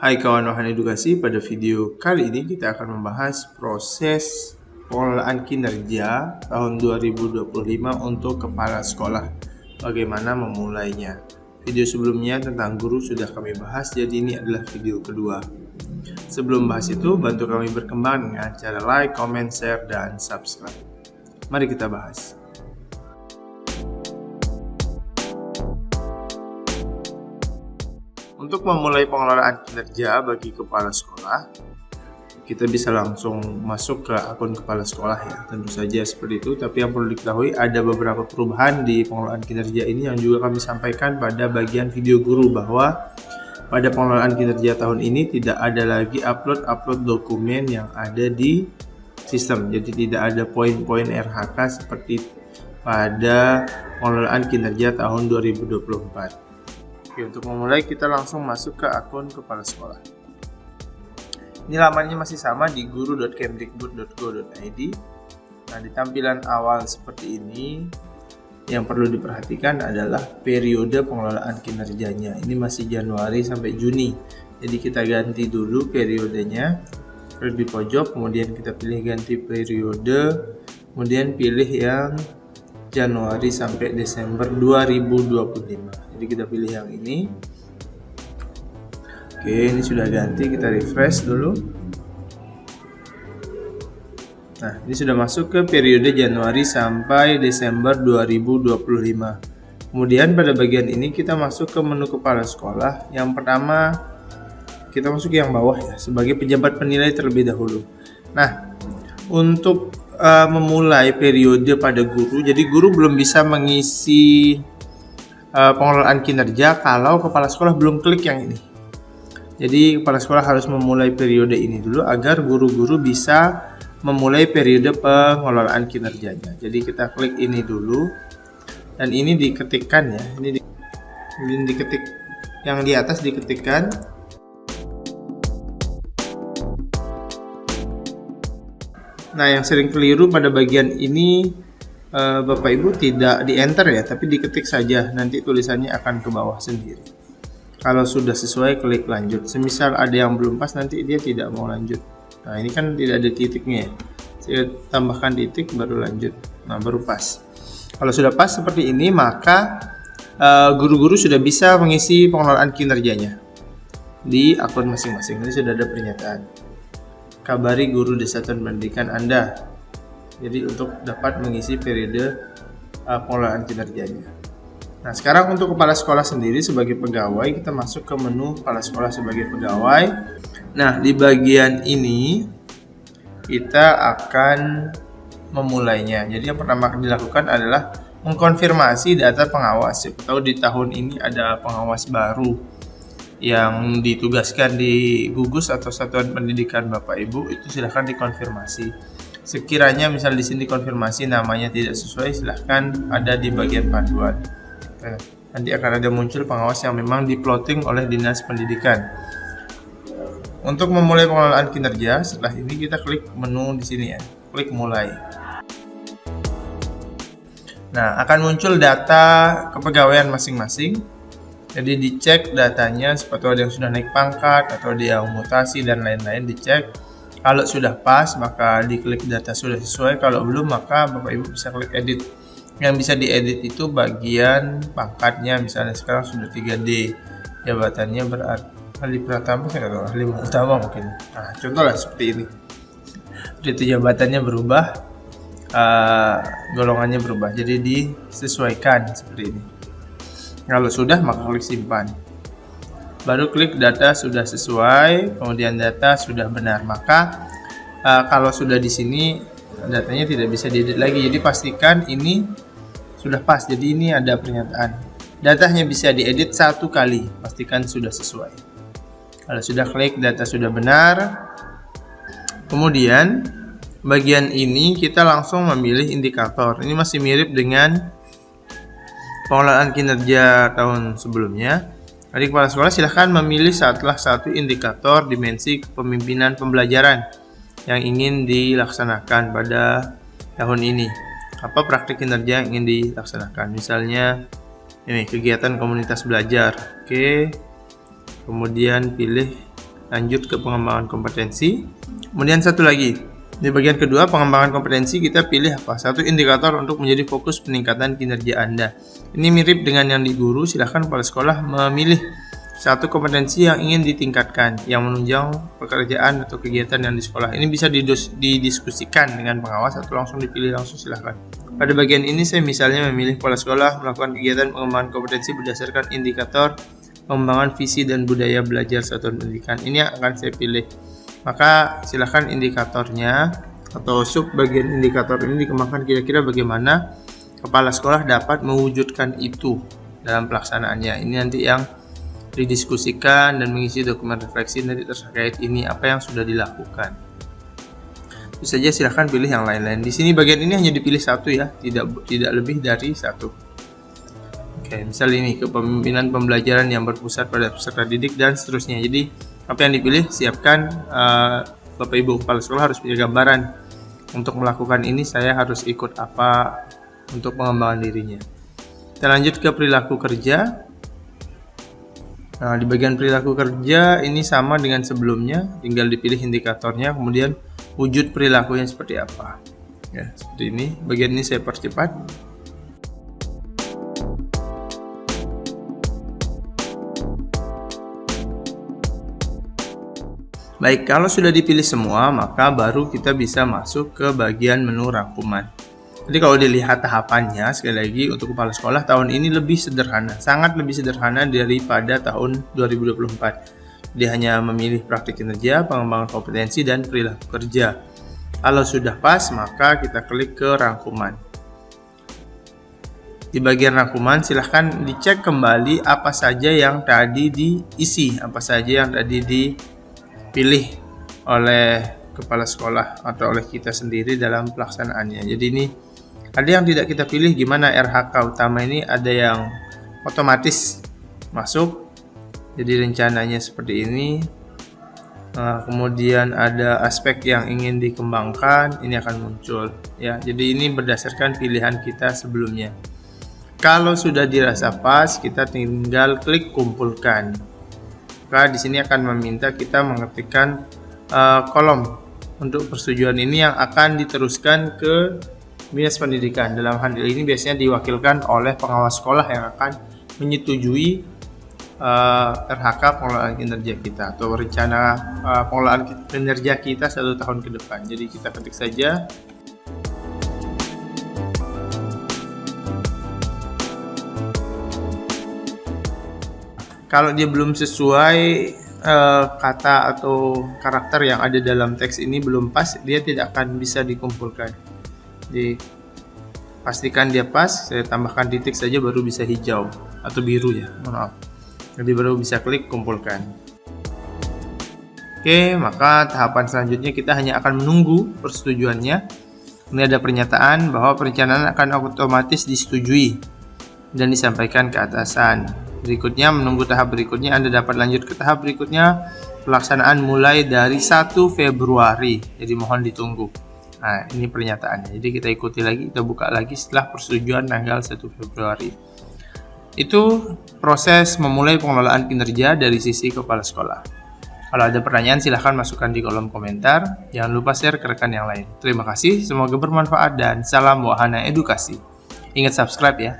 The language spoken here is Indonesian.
Hai kawan Wahan Edukasi, pada video kali ini kita akan membahas proses pengelolaan kinerja tahun 2025 untuk kepala sekolah. Bagaimana memulainya. Video sebelumnya tentang guru sudah kami bahas, jadi ini adalah video kedua. Sebelum bahas itu, bantu kami berkembang dengan cara like, comment, share, dan subscribe. Mari kita bahas. Untuk memulai pengelolaan kinerja bagi kepala sekolah, kita bisa langsung masuk ke akun kepala sekolah ya, tentu saja seperti itu. Tapi yang perlu diketahui ada beberapa perubahan di pengelolaan kinerja ini yang juga kami sampaikan pada bagian video guru, bahwa pada pengelolaan kinerja tahun ini tidak ada lagi upload dokumen yang ada di sistem. Jadi tidak ada poin-poin RHK seperti pada pengelolaan kinerja tahun 2024. Oke, untuk memulai kita langsung masuk ke akun kepala sekolah. Ini lamannya masih sama di guru.kemdikbud.go.id. Nah, di tampilan awal seperti ini, yang perlu diperhatikan adalah periode pengelolaan kinerjanya. Ini masih Januari sampai Juni. Jadi kita ganti dulu periodenya. Klik di pojok, kemudian kita pilih ganti periode, kemudian pilih yang Januari sampai Desember 2025. Jadi kita pilih yang ini. Oke, ini sudah ganti, kita refresh dulu. Nah, ini sudah masuk ke periode Januari sampai Desember 2025. Kemudian pada bagian ini kita masuk ke menu kepala sekolah. Yang pertama, kita masuk yang bawah ya, sebagai pejabat penilai terlebih dahulu. Nah, untuk memulai periode pada guru, jadi guru belum bisa mengisi pengelolaan kinerja kalau kepala sekolah belum klik yang ini. Jadi kepala sekolah harus memulai periode ini dulu agar guru-guru bisa memulai periode pengelolaan kinerjanya. Jadi kita klik ini dulu, dan ini diketikkan ya, ini diketik, yang di atas diketikkan. Nah, yang sering keliru pada bagian ini, Bapak Ibu tidak di enter ya, tapi diketik saja, nanti tulisannya akan ke bawah sendiri. Kalau sudah sesuai, klik lanjut. Semisal ada yang belum pas, nanti dia tidak mau lanjut. Nah, ini kan tidak ada titiknya ya, saya tambahkan titik baru lanjut. Nah, baru pas. Kalau sudah pas seperti ini, maka guru-guru sudah bisa mengisi pengelolaan kinerjanya di akun masing-masing. Ini sudah ada pernyataan. Kabari guru di satuan pendidikan Anda. Jadi untuk dapat mengisi periode pengelolaan kinerjanya. Nah, sekarang untuk kepala sekolah sendiri sebagai pegawai, kita masuk ke menu kepala sekolah sebagai pegawai. Nah, di bagian ini kita akan memulainya. Jadi yang pertama dilakukan adalah mengkonfirmasi data pengawas. Siapa tahu di tahun ini ada pengawas baru yang ditugaskan di gugus atau satuan pendidikan Bapak Ibu, itu silahkan dikonfirmasi. Sekiranya misal di sini konfirmasi namanya tidak sesuai, silahkan ada di bagian panduan. Nanti akan ada muncul pengawas yang memang diploting oleh Dinas Pendidikan. Untuk memulai pengelolaan kinerja, setelah ini kita klik menu di sini ya, klik mulai. Nah, akan muncul data kepegawaian masing-masing. Jadi dicek datanya, seperti ada yang sudah naik pangkat atau ada yang mutasi dan lain-lain, dicek. Kalau sudah pas, maka diklik data sudah sesuai. Kalau belum, maka Bapak Ibu bisa klik edit. Yang bisa diedit itu bagian pangkatnya, misalnya sekarang sudah 3D, jabatannya berarti ahli pratama, saya nggak tahu, ahli utama mungkin. Nah, contohlah seperti ini. Itu jabatannya berubah, golongannya berubah, jadi disesuaikan seperti ini. Kalau sudah, maka klik simpan. Baru klik data sudah sesuai, kemudian data sudah benar. Maka kalau sudah di sini datanya tidak bisa diedit lagi. Jadi pastikan ini sudah pas. Jadi ini ada pernyataan. Datanya bisa diedit 1 kali, pastikan sudah sesuai. Kalau sudah klik data sudah benar, kemudian bagian ini kita langsung memilih indikator. Ini masih mirip dengan pengelolaan kinerja tahun sebelumnya. Jadi kepala sekolah silahkan memilih salah satu indikator dimensi kepemimpinan pembelajaran yang ingin dilaksanakan pada tahun ini. Apa praktik kinerja yang ingin dilaksanakan? Misalnya ini kegiatan komunitas belajar. Oke. Kemudian pilih lanjut ke pengembangan kompetensi. Kemudian satu lagi, di bagian kedua pengembangan kompetensi kita pilih apa? Satu indikator untuk menjadi fokus peningkatan kinerja Anda. Ini mirip dengan yang di guru, silahkan kepala sekolah memilih satu kompetensi yang ingin ditingkatkan, yang menunjang pekerjaan atau kegiatan yang di sekolah. Ini bisa didiskusikan dengan pengawas atau langsung dipilih langsung, silahkan. Pada bagian ini saya misalnya memilih kepala sekolah melakukan kegiatan pengembangan kompetensi berdasarkan indikator pengembangan visi dan budaya belajar satuan pendidikan. Ini yang akan saya pilih. Maka silahkan indikatornya atau sub bagian indikator ini dikembangkan kira-kira bagaimana kepala sekolah dapat mewujudkan itu dalam pelaksanaannya. Ini nanti yang didiskusikan dan mengisi dokumen refleksi nanti terkait ini apa yang sudah dilakukan. Itu saja, silahkan pilih yang lain-lain. Di sini bagian ini hanya dipilih satu ya, tidak lebih dari satu. Oke, misal ini kepemimpinan pembelajaran yang berpusat pada peserta didik dan seterusnya. Jadi apa yang dipilih siapkan, Bapak Ibu kepala sekolah harus punya gambaran. Untuk melakukan ini saya harus ikut apa untuk pengembangan dirinya. Kita lanjut ke perilaku kerja. Nah, di bagian perilaku kerja ini sama dengan sebelumnya, tinggal dipilih indikatornya, kemudian wujud perilakunya seperti apa. Ya, seperti ini. Bagian ini saya percepat. Baik, kalau sudah dipilih semua, maka baru kita bisa masuk ke bagian menu rangkuman. Jadi kalau dilihat tahapannya, sekali lagi untuk kepala sekolah tahun ini lebih sederhana, sangat lebih sederhana daripada tahun 2024. Dia hanya memilih praktik kinerja, pengembangan kompetensi, dan perilaku kerja. Kalau sudah pas, maka kita klik ke rangkuman. Di bagian rangkuman, silahkan dicek kembali apa saja yang tadi diisi, apa saja yang tadi dipilih oleh kepala sekolah atau oleh kita sendiri dalam pelaksanaannya. Jadi ini ada yang tidak kita pilih, gimana RHK utama ini ada yang otomatis masuk. Jadi rencananya seperti ini. Kemudian ada aspek yang ingin dikembangkan, ini akan muncul ya. Jadi ini berdasarkan pilihan kita sebelumnya. Kalau sudah dirasa pas, kita tinggal klik kumpulkan. Maka di sini akan meminta kita mengetikkan kolom untuk persetujuan ini yang akan diteruskan ke Dinas Pendidikan. Dalam hal ini biasanya diwakilkan oleh pengawas sekolah yang akan menyetujui RHK pengelolaan kinerja kita atau rencana pengelolaan kinerja kita 1 tahun ke depan. Jadi kita ketik saja. Kalau dia belum sesuai kata atau karakter yang ada dalam teks ini belum pas, dia tidak akan bisa dikumpulkan. Jadi pastikan dia pas, saya tambahkan titik saja baru bisa hijau atau biru ya, mohon maaf. Jadi baru bisa klik kumpulkan. Oke, maka tahapan selanjutnya kita hanya akan menunggu persetujuannya. Ini ada pernyataan bahwa perencanaan akan otomatis disetujui dan disampaikan ke atasan. Berikutnya, menunggu tahap berikutnya, Anda dapat lanjut ke tahap berikutnya, pelaksanaan mulai dari 1 Februari. Jadi mohon ditunggu. Nah, ini pernyataannya. Jadi kita ikuti lagi, kita buka lagi setelah persetujuan tanggal 1 Februari. Itu proses memulai pengelolaan kinerja dari sisi kepala sekolah. Kalau ada pertanyaan silahkan masukkan di kolom komentar. Jangan lupa share ke rekan yang lain. Terima kasih, semoga bermanfaat dan salam wahana edukasi. Ingat subscribe ya.